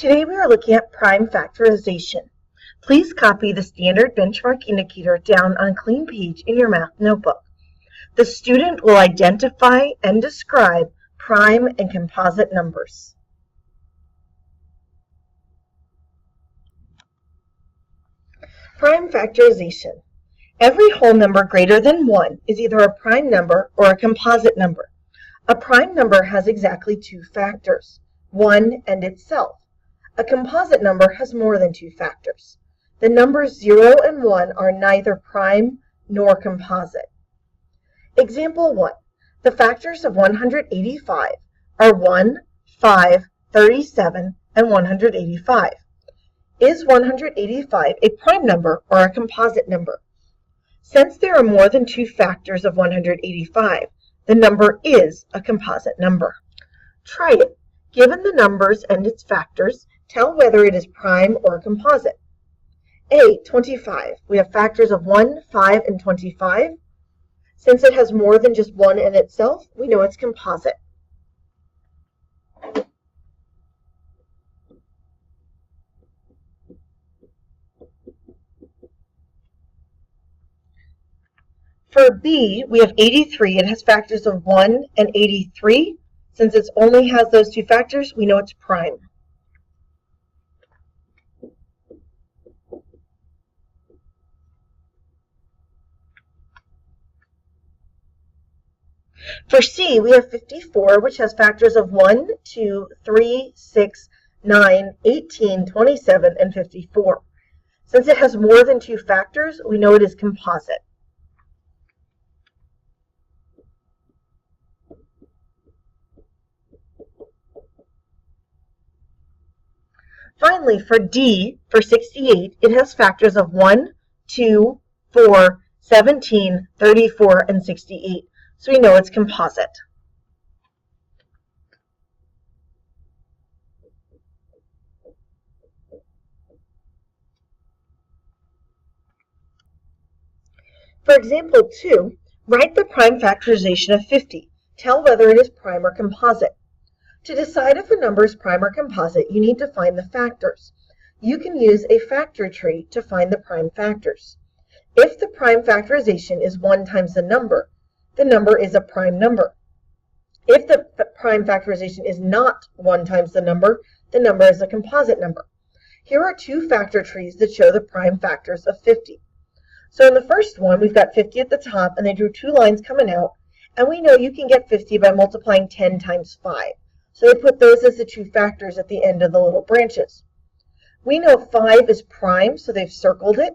Today we are looking at prime factorization. Please copy the standard benchmark indicator down on a clean page in your math notebook. The student will identify and describe prime and composite numbers. Prime factorization. Every whole number greater than 1 is either a prime number or a composite number. A prime number has exactly two factors, 1 and itself. A composite number has more than two factors. The numbers 0 and 1 are neither prime nor composite. Example 1. The factors of 185 are 1, 5, 37, and 185. Is 185 a prime number or a composite number? Since there are more than two factors of 185, the number is a composite number. Try it. Given the numbers and its factors, tell whether it is prime or composite. A, 25. We have factors of 1, 5, and 25. Since it has more than just 1 in itself, we know it's composite. For B, we have 83. It has factors of 1 and 83. Since it only has those two factors, we know it's prime. For C, we have 54, which has factors of 1, 2, 3, 6, 9, 18, 27, and 54. Since it has more than two factors, we know it is composite. Finally, for D, for 68, it has factors of 1, 2, 4, 17, 34, and 68. So we know it's composite. For example 2, write the prime factorization of 50. Tell whether it is prime or composite. To decide if a number is prime or composite, you need to find the factors. You can use a factor tree to find the prime factors. If the prime factorization is 1 times the number is a prime number. If the prime factorization is not 1 times the number is a composite number. Here are two factor trees that show the prime factors of 50. So in the first one, we've got 50 at the top, and they drew two lines coming out, and we know you can get 50 by multiplying 10 times 5. So they put those as the two factors at the end of the little branches. We know 5 is prime, so they've circled it.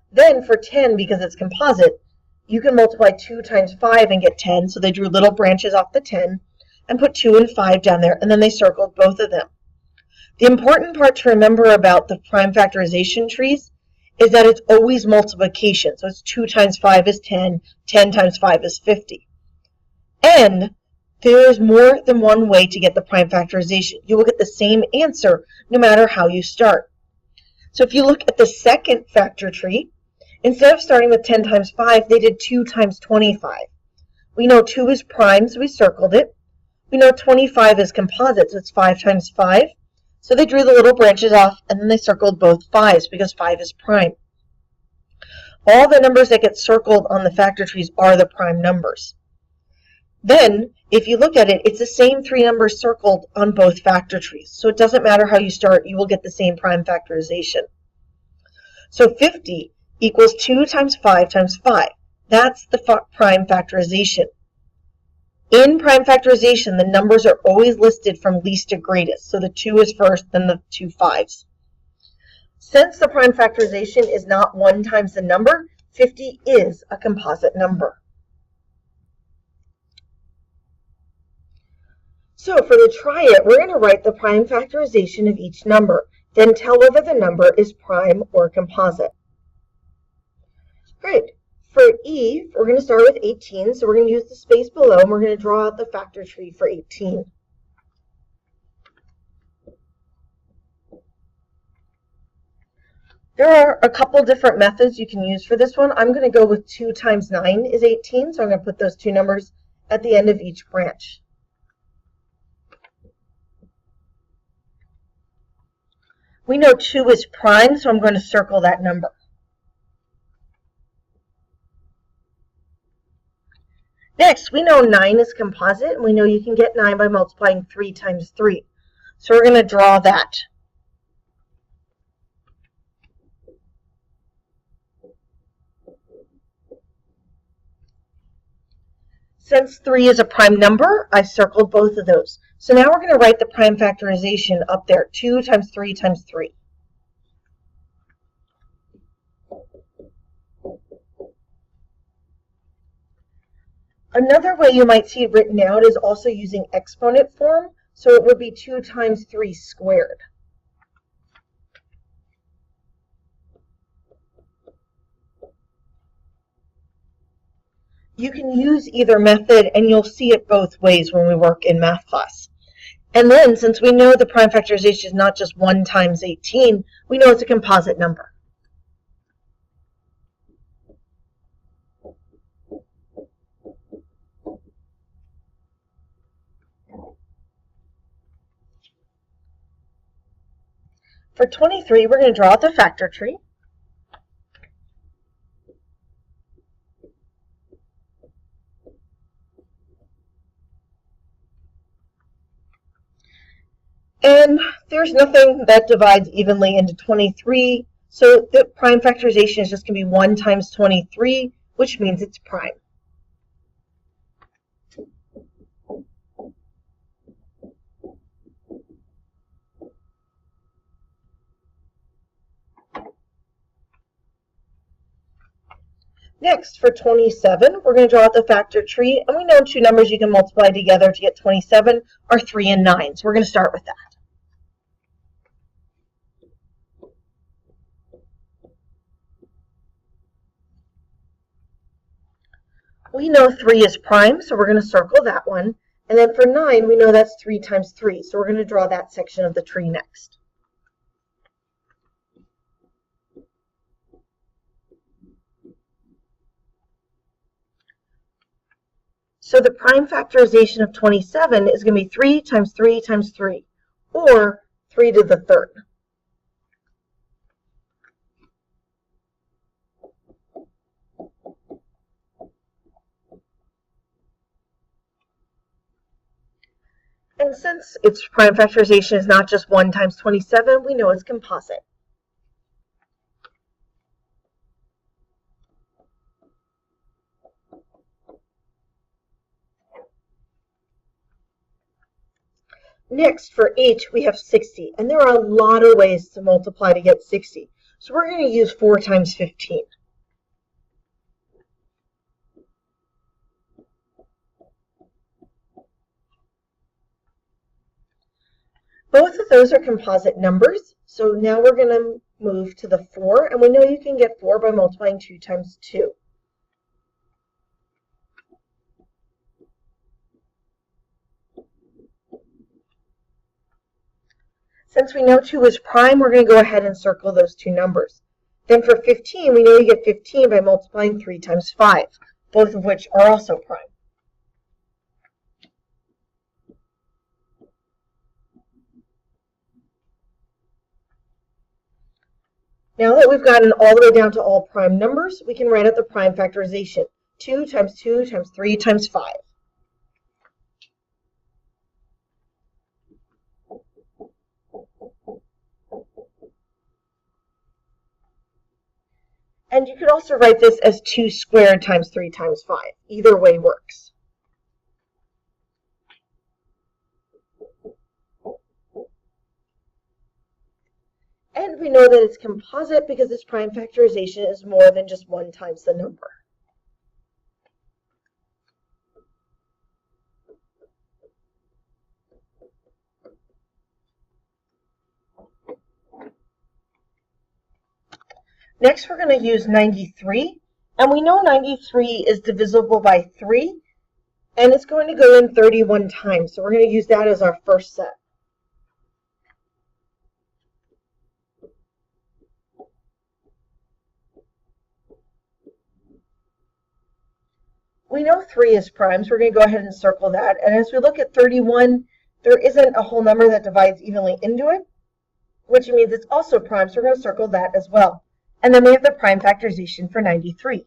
Then for 10, because it's composite, you can multiply 2 times 5 and get 10, so they drew little branches off the 10 and put 2 and 5 down there, and then they circled both of them. The important part to remember about the prime factorization trees is that it's always multiplication. So it's 2 times 5 is 10, 10 times 5 is 50. And there is more than one way to get the prime factorization. You will get the same answer no matter how you start. So if you look at the second factor tree, instead of starting with 10 times 5, they did 2 times 25. We know 2 is prime, so we circled it. We know 25 is composite, so it's 5 times 5. So they drew the little branches off, and then they circled both 5s because 5 is prime. All the numbers that get circled on the factor trees are the prime numbers. Then, if you look at it, it's the same 3 numbers circled on both factor trees. So it doesn't matter how you start, you will get the same prime factorization. So 50 equals 2 times 5 times 5. That's the prime factorization. In prime factorization, the numbers are always listed from least to greatest. So the 2 is first, then the 2 5s. Since the prime factorization is not 1 times the number, 50 is a composite number. So for the try it, we're going to write the prime factorization of each number, then tell whether the number is prime or composite. Great. For E, we're going to start with 18, so we're going to use the space below, and we're going to draw out the factor tree for 18. There are a couple different methods you can use for this one. I'm going to go with 2 times 9 is 18, so I'm going to put those two numbers at the end of each branch. We know 2 is prime, so I'm going to circle that number. Next, we know 9 is composite, and we know you can get 9 by multiplying 3 times 3. So we're going to draw that. Since 3 is a prime number, I circled both of those. So now we're going to write the prime factorization up there, 2 times 3 times 3. Another way you might see it written out is also using exponent form, so it would be 2 times 3 squared. You can use either method, and you'll see it both ways when we work in math class. And then, since we know the prime factorization is not just 1 times 18, we know it's a composite number. For 23, we're going to draw out the factor tree. And there's nothing that divides evenly into 23, so the prime factorization is just going to be 1 times 23, which means it's prime. Next, for 27, we're going to draw out the factor tree, and we know 2 numbers you can multiply together to get 27 are 3 and 9, so we're going to start with that. We know 3 is prime, so we're going to circle that one. And then for 9, we know that's 3 times 3, so we're going to draw that section of the tree next. So the prime factorization of 27 is going to be 3 times 3 times 3, or 3 to the third. And since its prime factorization is not just 1 times 27, we know it's composite. Next, for h, we have 60, and there are a lot of ways to multiply to get 60. So we're going to use 4 times 15. Both of those are composite numbers, so now we're going to move to the 4, and we know you can get 4 by multiplying 2 times 2. Since we know 2 is prime, we're going to go ahead and circle those 2 numbers. Then for 15, we know you get 15 by multiplying 3 times 5, both of which are also prime. Now that we've gotten all the way down to all prime numbers, we can write out the prime factorization. 2 times 2 times 3 times 5. And you could also write this as 2 squared times 3 times 5. Either way works. And we know that it's composite because its prime factorization is more than just 1 times the number. Next, we're going to use 93. And we know 93 is divisible by 3, and it's going to go in 31 times. So we're going to use that as our first set. We know 3 is prime, so we're going to go ahead and circle that. And as we look at 31, there isn't a whole number that divides evenly into it. which means it's also prime, so we're going to circle that as well. And then we have the prime factorization for 93.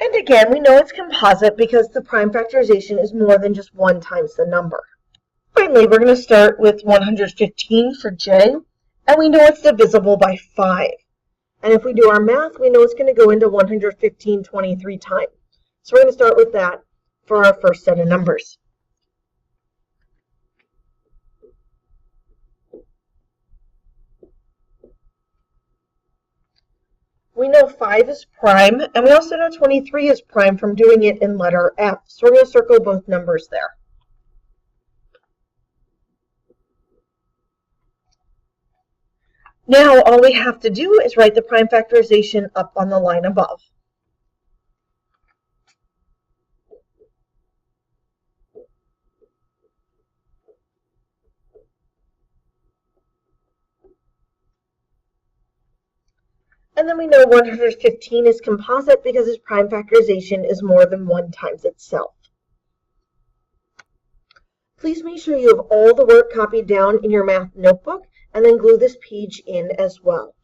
And again, we know it's composite because the prime factorization is more than just 1 times the number. Finally, we're going to start with 115 for J, and we know it's divisible by 5. And if we do our math, we know it's going to go into 115 23 times. So we're going to start with that for our first set of numbers. We know 5 is prime, and we also know 23 is prime from doing it in letter F. So we're going to circle both numbers there. Now all we have to do is write the prime factorization up on the line above. And then we know 115 is composite because its prime factorization is more than 1 times itself. Please make sure you have all the work copied down in your math notebook and then glue this page in as well.